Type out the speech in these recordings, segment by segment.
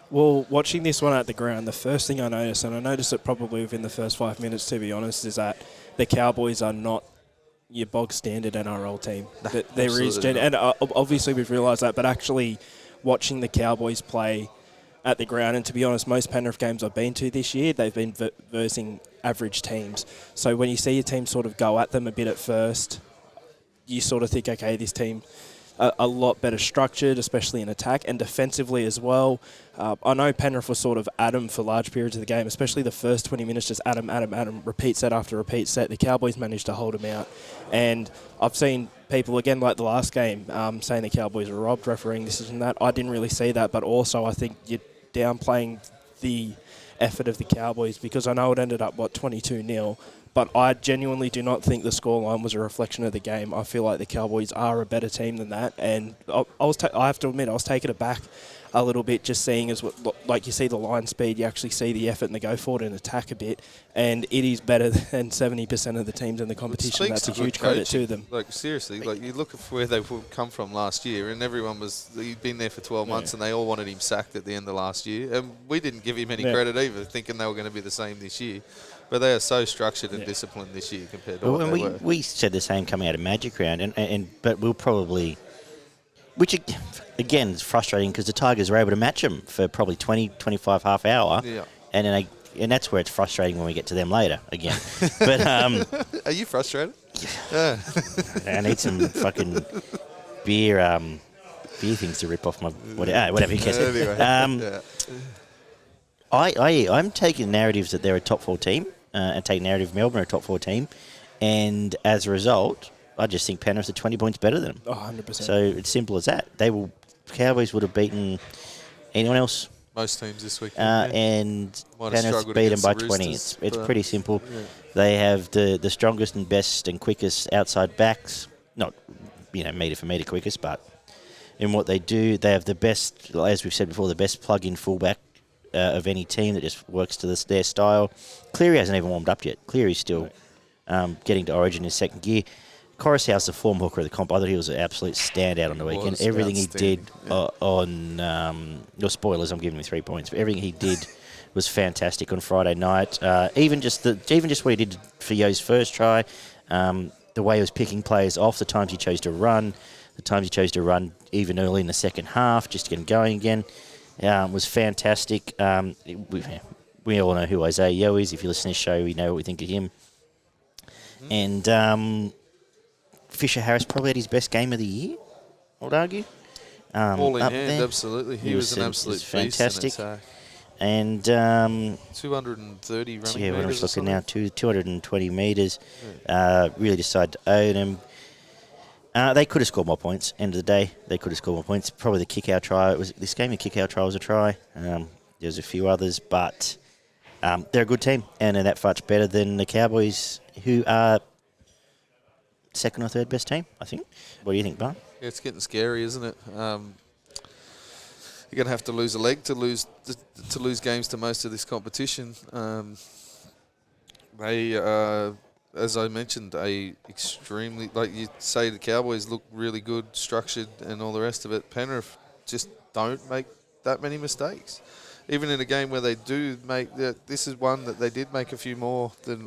Well, watching this one at the ground, the first thing I noticed, and I noticed it probably within the first 5 minutes, to be honest, is that the Cowboys are not your bog standard NRL team. There is, and obviously we've realised that, but actually watching the Cowboys play at the ground, and to be honest, most Penrith games I've been to this year, they've been versing average teams. So when you see a team sort of go at them a bit at first, you sort of think, okay, this team a lot better structured, especially in attack and defensively as well. I know Penrith was sort of Adam for large periods of the game, especially the first 20 minutes, just Adam, repeat set after repeat set. The Cowboys managed to hold them out. And I've seen people, again, like the last game, saying the Cowboys were robbed, refereeing this and that. I didn't really see that, but also I think you're downplaying the effort of the Cowboys because I know it ended up, 22-0. But I genuinely do not think the scoreline was a reflection of the game. I feel like the Cowboys are a better team than that. And I have to admit, I was taken aback a little bit just seeing as like you see the line speed, you actually see the effort and the go forward and attack a bit. And it is better than 70% of the teams in the competition. That's a huge credit to them. Like, seriously, like you look at where they've come from last year and everyone he'd been there for 12 months and they all wanted him sacked at the end of last year. And we didn't give him any credit either, thinking they were going to be the same this year. But they are so structured and disciplined this year compared to what they were. We said the same coming out of Magic Round, but we'll probably, which again is frustrating because the Tigers were able to match them for probably 20, 25 half hour, and that's where it's frustrating when we get to them later again. But are you frustrated? Yeah. I need some fucking beer things to rip off my whatever you guess. Anyway, I'm taking narratives that they're a top 4 team. And take narrative Melbourne are a top 4 team, and as a result, I just think Penrith are 20 points better than them. 100%. So it's simple as that. Cowboys would have beaten anyone else. Most teams this week. And Penrith beat them by 20. It's pretty simple. Yeah. They have the strongest and best and quickest outside backs. Not, metre for metre quickest, but in what they do, they have the best, as we've said before, the best plug-in fullback of any team that just works to their style. Cleary hasn't even warmed up yet. Cleary's still getting to Origin in second gear. Coruscant's the form hooker of the comp. I thought he was an absolute standout on the weekend. Everything he did on your spoilers, I'm giving him 3 points. But everything he did was fantastic on Friday night. Even just what he did for Yo's first try, the way he was picking players off, the times he chose to run, even early in the second half, just to get him going again. Was fantastic. We all know who Isaiah Yeo is. If you listen to this show, we know what we think of him. And Fisher Harris probably had his best game of the year, I would argue. All in hand, absolutely. He was an absolute fantastic. Beast in attack. And 230 running we're metres. Looking now, 220 metres. Really decided to own him. They could have scored more points. End of the day, they could have scored more points. Probably the kick-out try. This game, the kick-out try was a try. There's a few others, but they're a good team, and they're that much better than the Cowboys, who are second or third best team, I think. What do you think, Barn? Yeah, it's getting scary, isn't it? You're going to have to lose a leg to lose games to most of this competition. They as I mentioned, extremely, like you say, the Cowboys look really good, structured, and all the rest of it. Penrith just don't make that many mistakes. Even in a game where they do make, this is one that they did make a few more than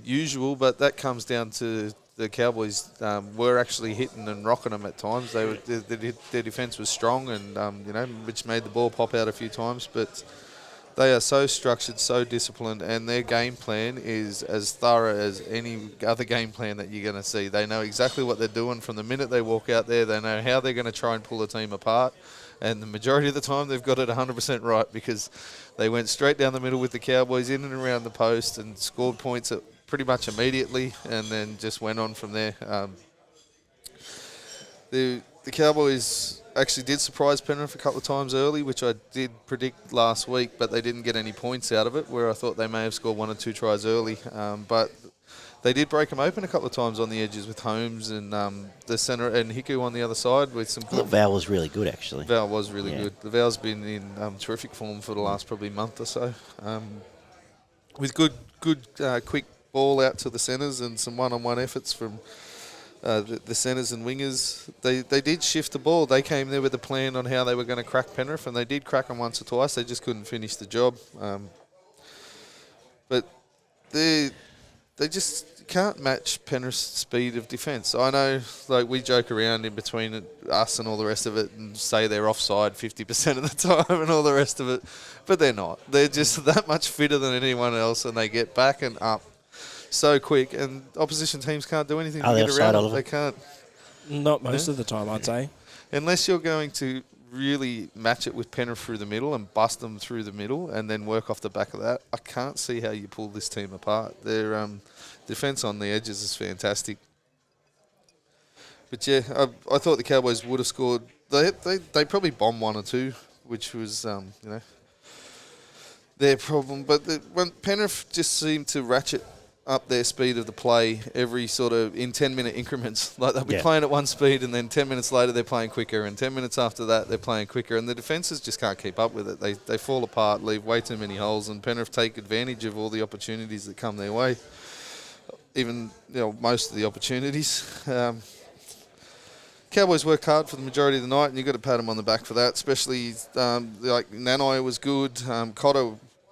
usual, but that comes down to the Cowboys were actually hitting and rocking them at times. Their defence was strong, and which made the ball pop out a few times, but they are so structured, so disciplined, and their game plan is as thorough as any other game plan that you're going to see. They know exactly what they're doing from the minute they walk out there. They know how they're going to try and pull a team apart, and the majority of the time they've got it 100% right, because they went straight down the middle with the Cowboys in and around the post and scored points pretty much immediately, and then just went on from there. The Cowboys actually did surprise Penrith a couple of times early, which I did predict last week, but they didn't get any points out of it, where I thought they may have scored 1 or 2 tries early. But they did break them open a couple of times on the edges with Holmes and the centre and Hiku on the other side with some good. Val was really good, actually. Val was really good. The Val's been in terrific form for the last probably month or so, with good quick ball out to the centres and some one-on-one efforts from the centres and wingers, they did shift the ball. They came there with a plan on how they were going to crack Penrith, and they did crack them once or twice. They just couldn't finish the job. But they just can't match Penrith's speed of defence. I know, like, we joke around in between us and all the rest of it and say they're offside 50% of the time and all the rest of it, but they're not. They're just that much fitter than anyone else, and they get back and up so quick, and opposition teams can't do anything to get around it. They can't. Not most of the time, I'd say. Unless you're going to really match it with Penrith through the middle and bust them through the middle and then work off the back of that, I can't see how you pull this team apart. Their defence on the edges is fantastic. But yeah, I thought the Cowboys would have scored. They probably bombed one or two, which was their problem. But when Penrith just seemed to ratchet up their speed of the play every sort of in 10-minute increments. Like they'll be playing at one speed, and then 10 minutes later they're playing quicker, and 10 minutes after that they're playing quicker, and the defences just can't keep up with it. They fall apart, leave way too many holes, and Penrith take advantage of all the opportunities that come their way. Even most of the opportunities. Cowboys worked hard for the majority of the night, and you've got to pat them on the back for that. Especially like Nanai was good. Cotter.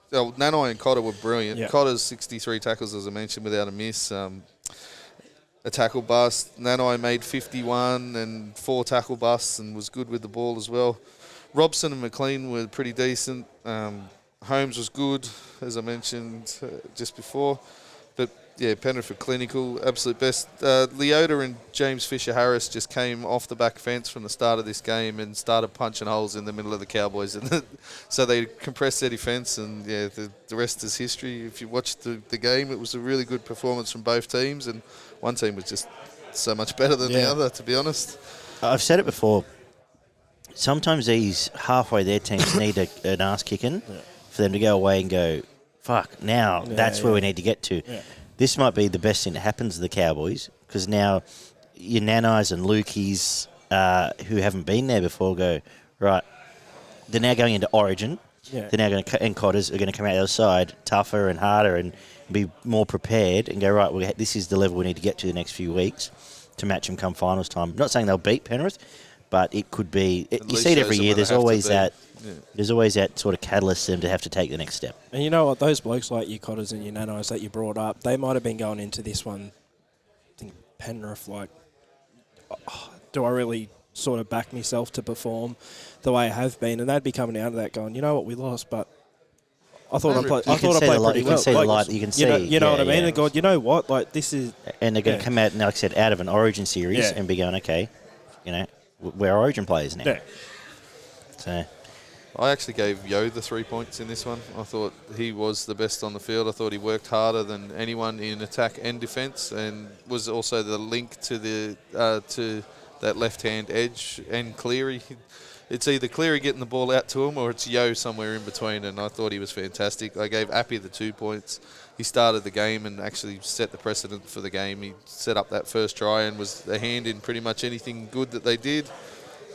Nanai and Cotter were brilliant. Yep. Cotter's 63 tackles, as I mentioned, without a miss. A tackle bust. Nanai made 51 and 4 tackle busts and was good with the ball as well. Robson and McLean were pretty decent. Holmes was good, as I mentioned just before. But, yeah, Penrith were clinical, absolute best. Leota and James Fisher-Harris just came off the back fence from the start of this game and started punching holes in the middle of the Cowboys. And so they compressed their defence, and, yeah, the rest is history. If you watched the game, it was a really good performance from both teams, and one team was just so much better than the other, to be honest. I've said it before. Sometimes these halfway there teams need an ass kicking for them to go away and go, fuck, now that's where we need to get to. Yeah. This might be the best thing that happens to the Cowboys, because now your Nanais and Lukies who haven't been there before go, right, they're now going into Origin. Yeah. They're now going to, and Cotters are going to come out the other side tougher and harder and be more prepared and go, right, this is the level we need to get to the next few weeks to match them come finals time. I'm not saying they'll beat Penrith, but it could be. You see it every year. There's always that. Yeah. There's always that sort of catalyst for them to have to take the next step. And you know what? Those blokes like your Cotters and your Nanais that you brought up, they might have been going into this one, I think Penrith, like, do I really sort of back myself to perform the way I have been? And they'd be coming out of that going, you know what, we lost, but I thought I played pretty well. You can see the light. You can see. You know what I mean? And God, you know what? Like, this is... And they're going to come out, like I said, out of an Origin series and be going, okay, we're Origin players now. Yeah. So... I actually gave Yo the 3 points in this one. I thought he was the best on the field. I thought he worked harder than anyone in attack and defence, and was also the link to to that left-hand edge and Cleary. It's either Cleary getting the ball out to him or it's Yo somewhere in between, and I thought he was fantastic. I gave Appy the 2 points. He started the game and actually set the precedent for the game. He set up that first try and was a hand in pretty much anything good that they did.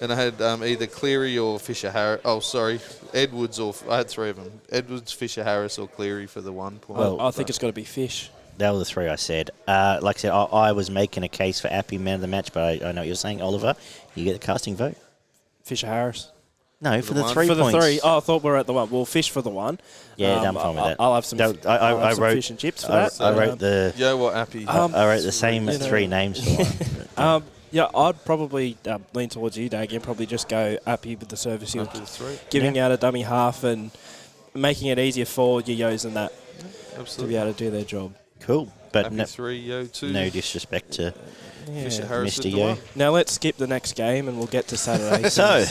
And I had either Cleary or Fisher-Harris. Oh, sorry, Edwards or... I had 3 of them. Edwards, Fisher-Harris or Cleary for the 1 point. Well, I think it's got to be Fish. That were the 3 I said. Like I said, I was making a case for Appy man of the match, but I know what you're saying, Oliver. You get the casting vote. Fisher-Harris. No, for the 3 points. For the 3. Oh, I thought we were at the 1. Well, Fish for the 1. Yeah, I'm fine with that. I'll have some, I wrote fish and chips for that. I wrote the... Yo, what Appy? I wrote the same 3 names for one. Yeah, I'd probably lean towards you, Dag, and probably just go Appy with the service yield, giving out a dummy half and making it easier for your Yos and that to be able to do their job. Cool. But Appy 3, Yo 2. No disrespect to Fisher-Harris Mr. Yo. Now let's skip the next game and we'll get to Saturday. So,